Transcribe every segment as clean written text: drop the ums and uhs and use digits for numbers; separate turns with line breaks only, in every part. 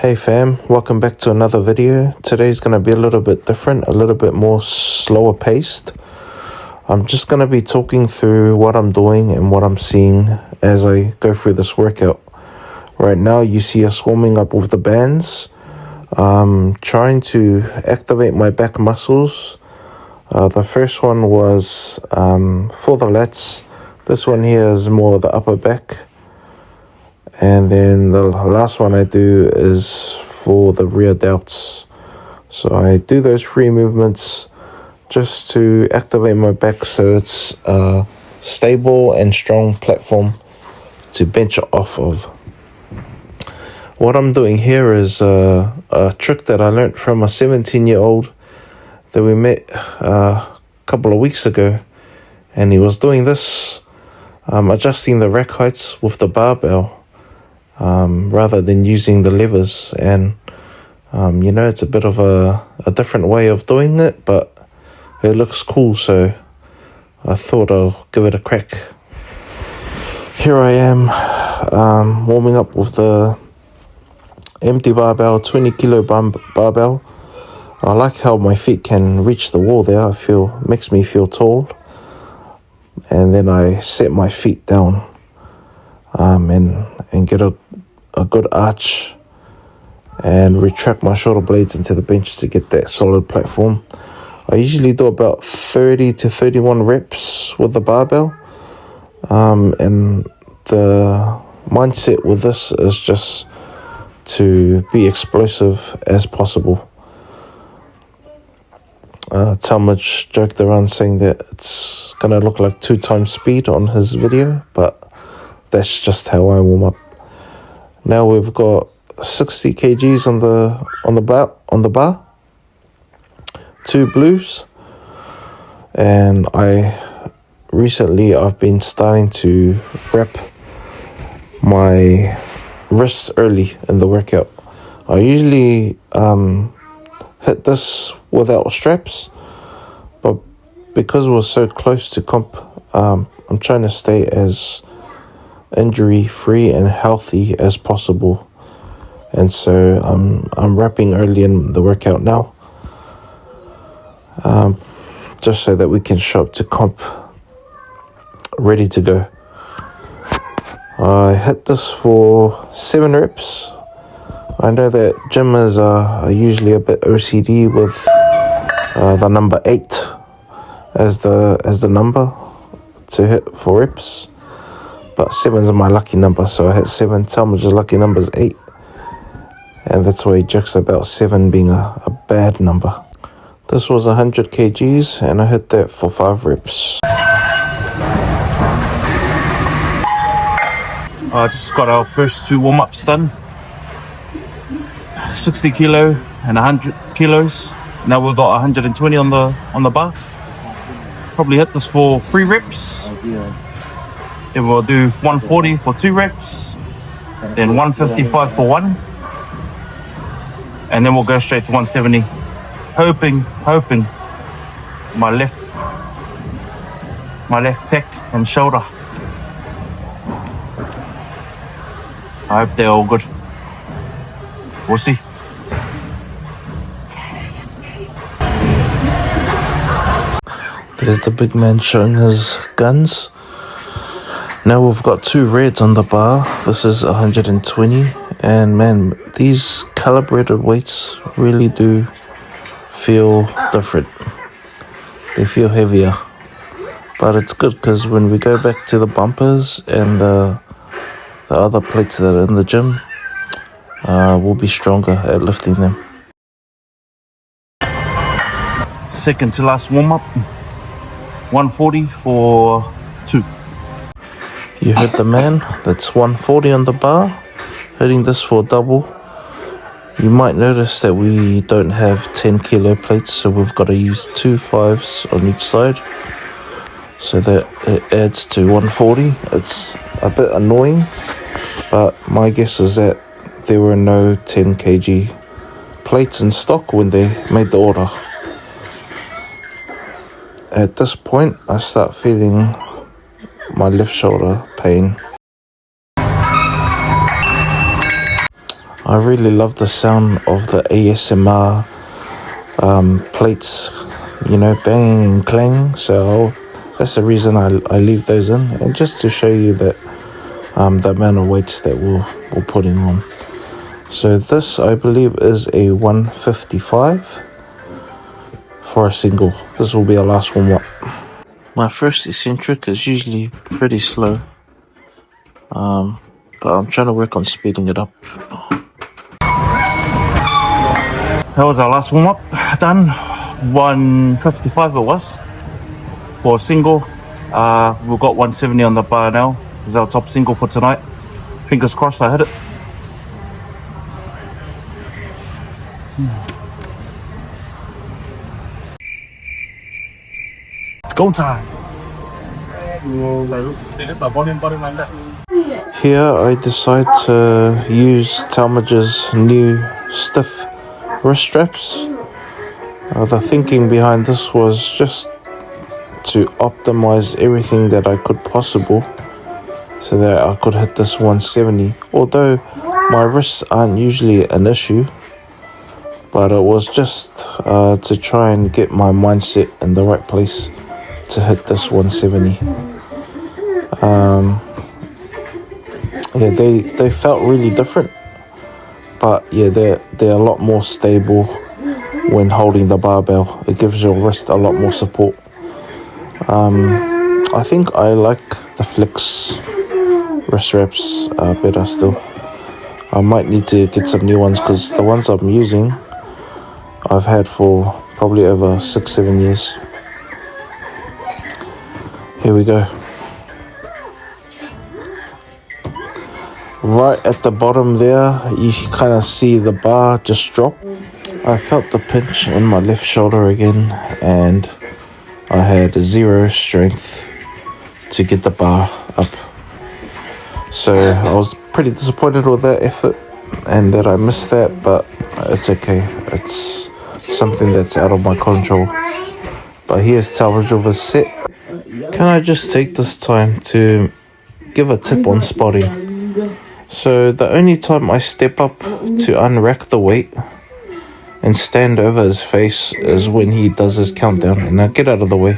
Hey fam, welcome back to another video. Today's going to be a little bit different, a little bit more slower paced. I'm just going to be talking through what I'm doing and what I'm seeing as I go through this workout. Right now you see us warming up with the bands. Trying to activate my back muscles. The first one was for the lats. This one here is more the upper back. And then the last one I do is for the rear delts. So I do those 3 movements just to activate my back so it's a stable and strong platform to bench off of. What I'm doing here is a trick that I learned from a 17-year-old that we met a couple of weeks ago. And he was doing this, adjusting the rack heights with the barbell. Rather than using the levers, and it's a bit of a different way of doing it, but it looks cool, so I thought I'll give it a crack. Here I am warming up with the empty barbell, 20 kilo barbell. I like how my feet can reach the wall there. Makes me feel tall. And then I set my feet down and get a good arch and retract my shoulder blades into the bench to get that solid platform. I usually do about 30 to 31 reps with the barbell, and the mindset with this is just to be explosive as possible. Talmage joked around saying that it's gonna look like 2 times speed on his video, but that's just how I warm up. Now we've got 60 kgs on the bar, 2 blues, and I've been starting to wrap my wrists early in the workout. I usually hit this without straps, but because we're so close to comp, I'm trying to stay as injury free and healthy as possible, and so I'm wrapping early in the workout now, just so that we can show up to comp ready to go. I hit this for 7 reps. I know that gymmers are usually a bit OCD with the number 8 as the number to hit for reps. But 7 is my lucky number, so I hit 7. Talmage's lucky number is 8. And that's why he jokes about 7 being a bad number. This was 100 kgs, and I hit that for 5 reps. I just got our first 2 warm-ups done. 60 kilo and 100 kilos. Now we've got 120 on the bar. Probably hit this for 3 reps. Then we'll do 140 for 2 reps, then 155 for 1, and then we'll go straight to 170. Hoping my left pec and shoulder. I hope they're all good. We'll see. There's the big man showing his guns. Now we've got 2 reds on the bar. This is 120, and man, these calibrated weights really do feel different. They feel heavier, but it's good because when we go back to the bumpers and the other plates that are in the gym, we'll be stronger at lifting them. Second to last warm up, 140 for 2. You heard the man. That's 140 on the bar. Hitting this for double. You might notice that we don't have 10 kilo plates, so we've got to use 2 5s on each side, so that it adds to 140. It's a bit annoying, but my guess is that there were no 10 kg plates in stock when they made the order. At this point, I start feeling my left shoulder pain. I really love the sound of the ASMR plates, you know, banging and clanging. So that's the reason I leave those in, and just to show you that the amount of weights that we're putting on. So this, I believe, is a 155 for a single. This will be our last warm up. My first eccentric is usually pretty slow, but I'm trying to work on speeding it up. That was our last warm up done. 155 it was for a single. We've got 170 on the bar now. Is our top single for tonight. Fingers crossed I hit it. It's go time. Here I decide to use Talmage's new stiff wrist straps. The thinking behind this was just to optimize everything that I could possible so that I could hit this 170. Although my wrists aren't usually an issue, but it was just to try and get my mindset in the right place to hit this 170. Yeah, they felt really different, but yeah, they're a lot more stable when holding the barbell. It gives your wrist a lot more support. I think I like the Flex wrist wraps better still. I might need to get some new ones because the ones I'm using I've had for probably over 6-7 years. Here we go. Right at the bottom there, you kind of see the bar just drop. I felt the pinch in my left shoulder again, and I had zero strength to get the bar up. So I was pretty disappointed with that effort and that I missed that, but it's okay. It's something that's out of my control. But here's Talmage of a set. Can I just take this time to give a tip on spotting? So the only time I step up to unrack the weight and stand over his face is when he does his countdown, and I get out of the way.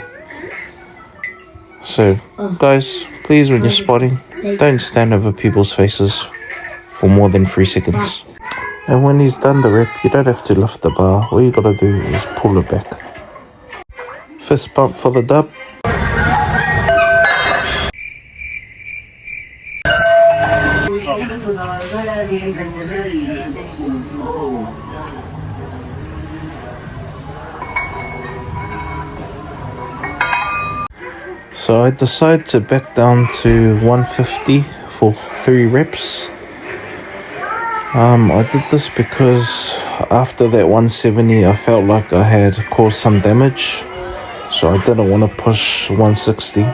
So guys, please, when you're spotting, don't stand over people's faces for more than 3 seconds. And when he's done the rep, you don't have to lift the bar. All you gotta do is pull it back. Fist bump for the dub. So I decided to back down to 150 for 3 reps. I did this because after that 170 I felt like I had caused some damage, so I didn't want to push 160.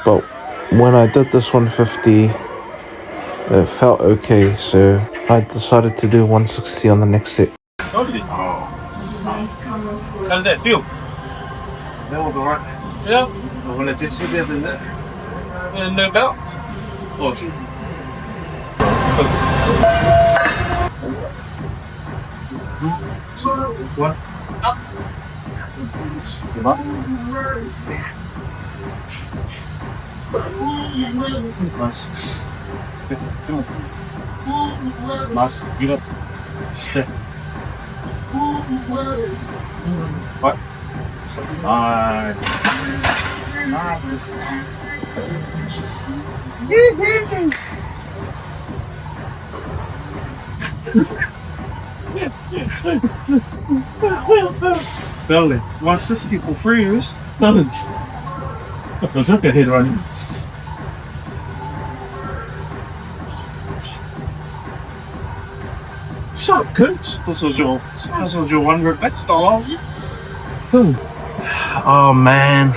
But when I did this 150, it felt okay, so I decided to do 160 on the next set.
How did that feel?
That was alright.
Yeah.
When I did see the other day.
And no belt. Oh, gee.
What?
Up.
Nice. Get up. Shit. What? Nice. Nice. Belly. 160 for free, is nothing. There's a good hit running. Shut up, coach. This was your one rep next time.
Oh man,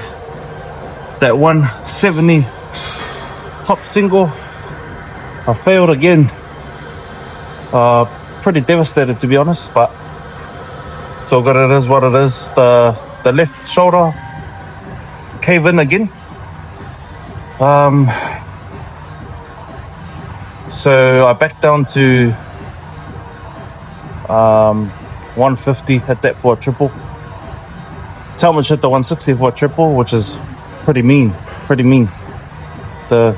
that 170 top single, I failed again. Pretty devastated, to be honest, but it's all good. It is what it is. The left shoulder cave in again. So I backed down to
150, hit that for a triple. Talmage hit the 160 for a triple, which is pretty mean.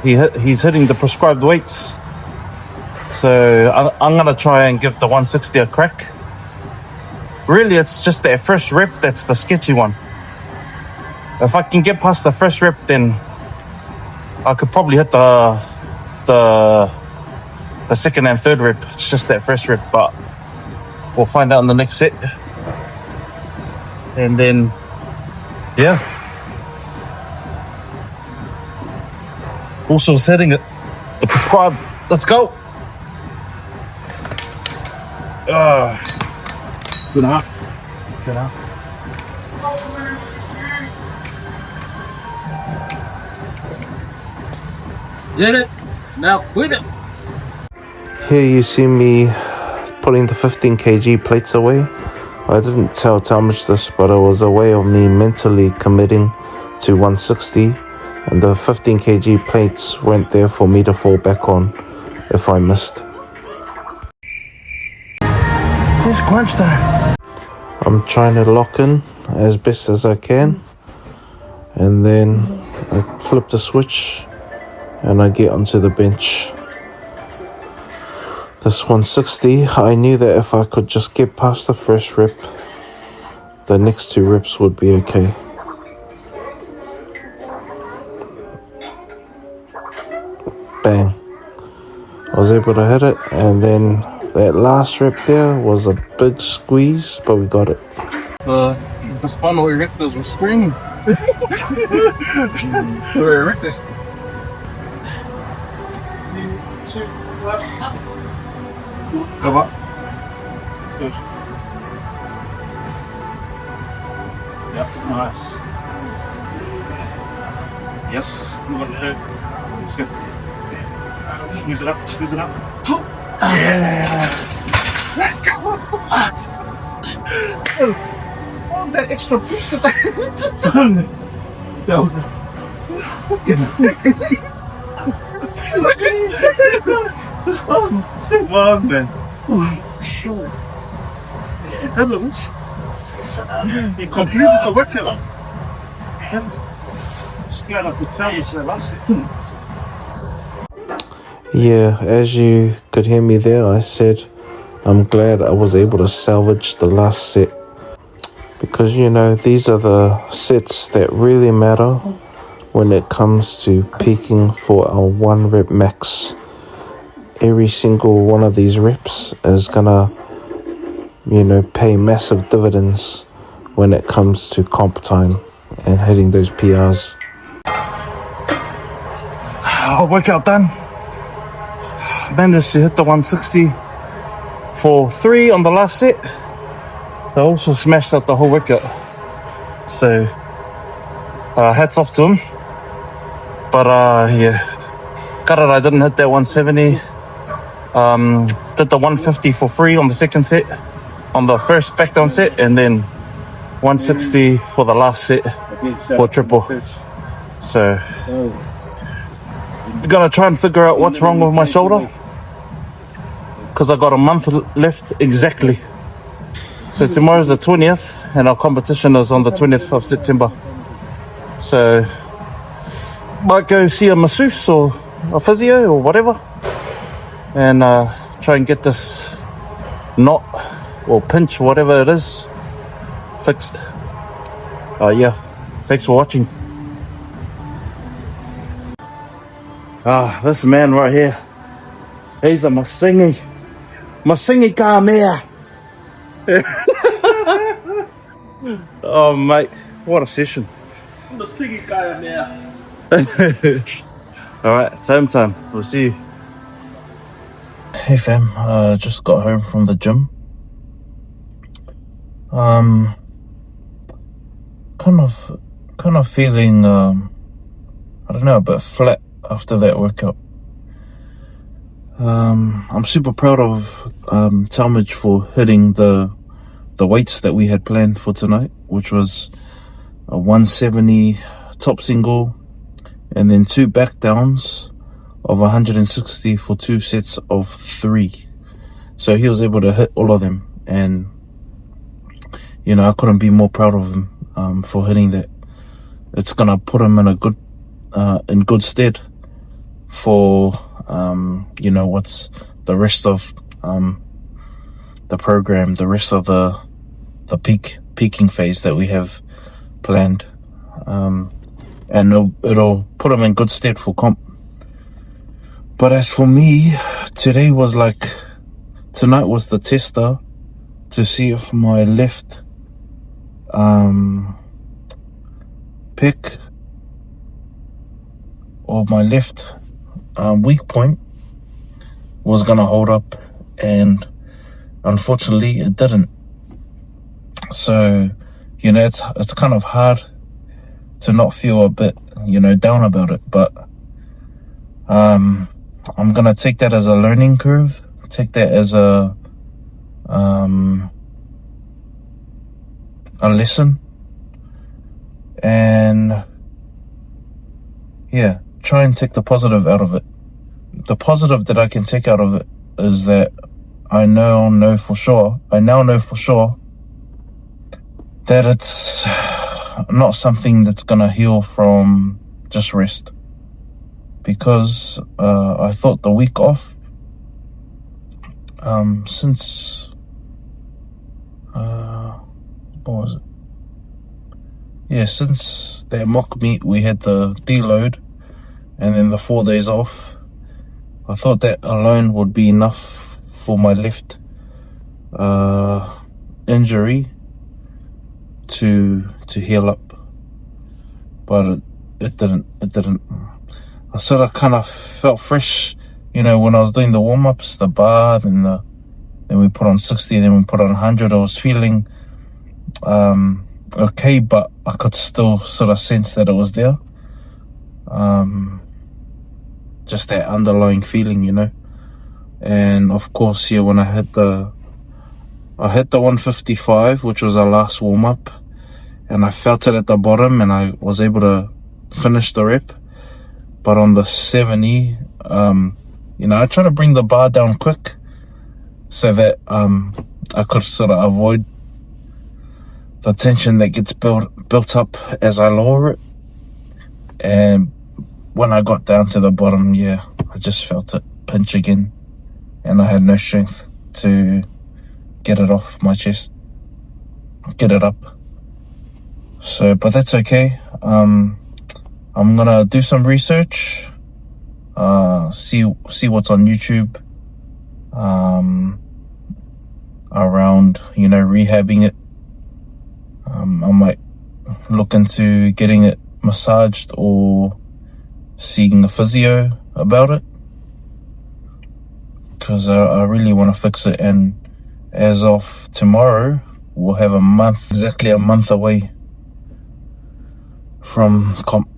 He's hitting the prescribed weights. So I'm gonna try and give the 160 a crack. Really, it's just that first rep that's the sketchy one. If I can get past the first rep, then I could probably hit the second and third rep. It's just that first rep, but we'll find out in the next set. And then, yeah. Also setting it, the prescribed. Let's go.
Good enough. Did it. Now quit it.
Here you see me putting the 15 kg plates away. I didn't tell Talmage this, but it was a way of me mentally committing to 160, and the 15 kg plates went there for me to fall back on if I missed.
It's crunch time.
I'm trying to lock in as best as I can, and then I flip the switch and I get onto the bench. This 160, I knew that if I could just get past the first rep, the next two reps would be okay. Bang. I was able to hit it, and then that last rep there was a big squeeze, but we got it.
The spinal erectors were screaming. They were erected.
Go back. Yep, nice. Yes, you got it. It's good. Squeeze it up. Yeah. Let's go. What was that extra push that that was a fucking come on, man. Sure. That looks. You completed the workout. Scared I could salvage that last thing.
Yeah, as you could hear me there, I said I'm glad I was able to salvage the last set, because you know, these are the sets that really matter when it comes to peaking for a 1 rep max. Every single one of these reps is gonna, you know, pay massive dividends when it comes to comp time and hitting those PRs.
Workout done. Managed to hit the 160 for 3 on the last set. I also smashed out the whole workout. So, hats off to him. But yeah, got it. I didn't hit that 170. Did the 150 for free on the second set, on the first back down set, and then 160 for the last set for triple. So, gonna try and figure out what's wrong with my shoulder, because I got a month left exactly. So tomorrow's the 20th, and our competition is on the 20th of September. So, might go see a masseuse or a physio or whatever, and try and get this knot or pinch, whatever it is, fixed. Yeah, thanks for watching. This man right here, he's a Masingi Kamea. Oh mate, what a session.
Masingi Kamea.
Alright, same time, we'll see you.
Hey fam, just got home from the gym. Kind of feeling, I don't know, a bit flat after that workout. I'm super proud of Talmage for hitting the weights that we had planned for tonight, which was a 170 top single, and then 2 back downs of 160 for 2 sets of 3. So he was able to hit all of them. and I couldn't be more proud of him for hitting that. It's gonna put him in in good stead for what's the rest of the program, the rest of the peaking phase that we have planned, and it'll put him in good stead for comp. But as for me, tonight was the tester to see if my left pick or my left weak point was gonna hold up, and unfortunately it didn't. So it's kind of hard to not feel a bit down about it, but I'm gonna take that as a learning curve, take that as a lesson, and try and take the positive out of it. The positive that I can take out of it is that I now know for sure that it's not something that's gonna heal from just rest. Because I thought the week off, since what was it? Yeah, since that mock meet we had the deload and then the 4 days off, I thought that alone would be enough for my left injury to heal up, but it didn't. I sort of kind of felt fresh, when I was doing the warm-ups, the bar, then we put on 60, then we put on 100. I was feeling okay, but I could still sort of sense that it was there. Just that underlying feeling, And of course, when I hit the 155, which was our last warm-up, and I felt it at the bottom, and I was able to finish the rep. But on the 70, I try to bring the bar down quick so that I could sort of avoid the tension that gets built up as I lower it. And when I got down to the bottom, I just felt it pinch again, and I had no strength to get it off my chest, get it up. So, but that's okay. I'm gonna do some research, see what's on YouTube, around, rehabbing it. I might look into getting it massaged or seeing a physio about it, because I really want to fix it. And as of tomorrow, we'll have exactly a month away from comp.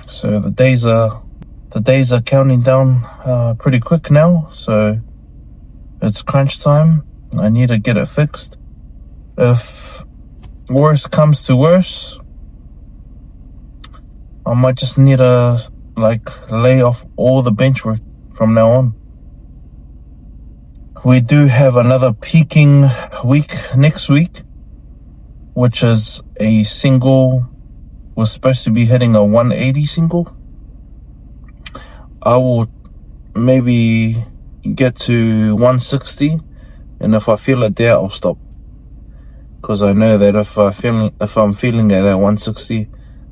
So the days are counting down pretty quick now. So it's crunch time. I need to get it fixed. If worse comes to worse, I might just need to lay off all the bench work from now on. We do have another peaking week next week, which is a single. We're supposed to be hitting a 180 single. I will maybe get to 160, and if I feel it there, I'll stop. Because I know that if I'm feeling it at 160,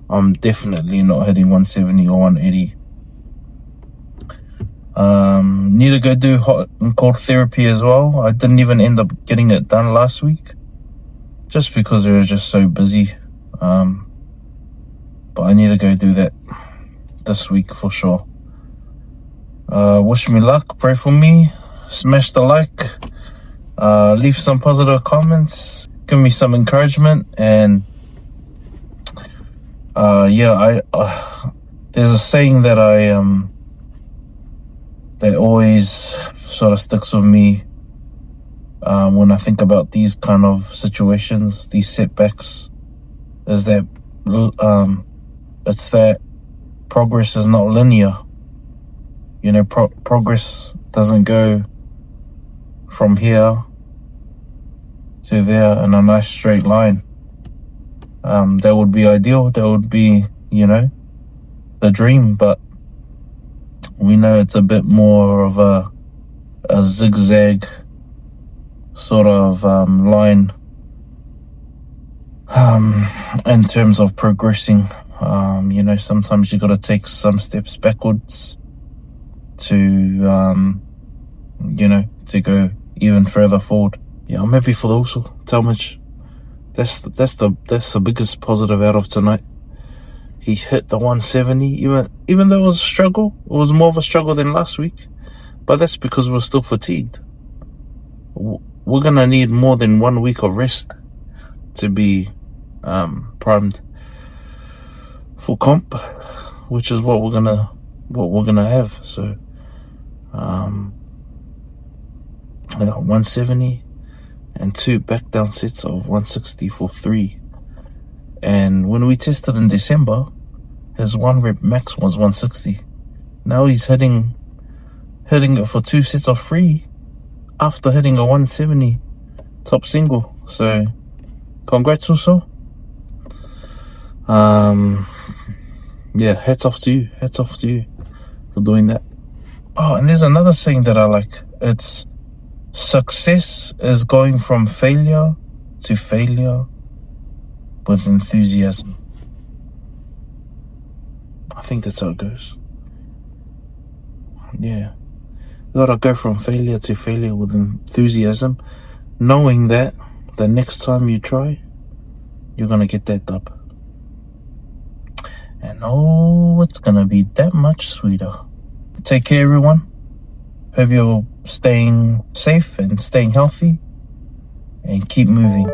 I'm definitely not hitting 170 or 180. Need to go do hot and cold therapy as well. I didn't even end up getting it done last week, just because we were just so busy. But I need to go do that this week for sure. Wish me luck, pray for me, smash the like, leave some positive comments, give me some encouragement, and there's a saying that that always sort of sticks with me when I think about these kind of situations, these setbacks, is that it's that progress is not linear. Progress doesn't go from here to there in a nice straight line. That would be ideal. That would be, you know, the dream, but we know it's a bit more of a zigzag sort of line in terms of progressing. You know, sometimes you got to take some steps backwards to you know, to go even further forward. Yeah, I'm happy for the also Talmage. That's the biggest positive out of tonight. He hit the 170, even though it was a struggle. It was more of a struggle than last week, but that's because we're still fatigued. We're gonna need more than 1 week of rest to be primed for comp, which is what we're gonna have. So I got 170 and 2 back down sets of 160 for 3. And when we tested in December, his 1 rep max was 160. Now he's hitting it for 2 sets of 3 after hitting a 170 top single. So congrats also. Yeah, hats off to you for doing that. Oh, and there's another saying that I like. It's success is going from failure to failure with enthusiasm. I think that's how it goes. Yeah, you gotta go from failure to failure with enthusiasm, knowing that the next time you try, you're gonna get that dub. And oh, it's gonna be that much sweeter. Take care, everyone. Hope you're staying safe and staying healthy, and keep moving.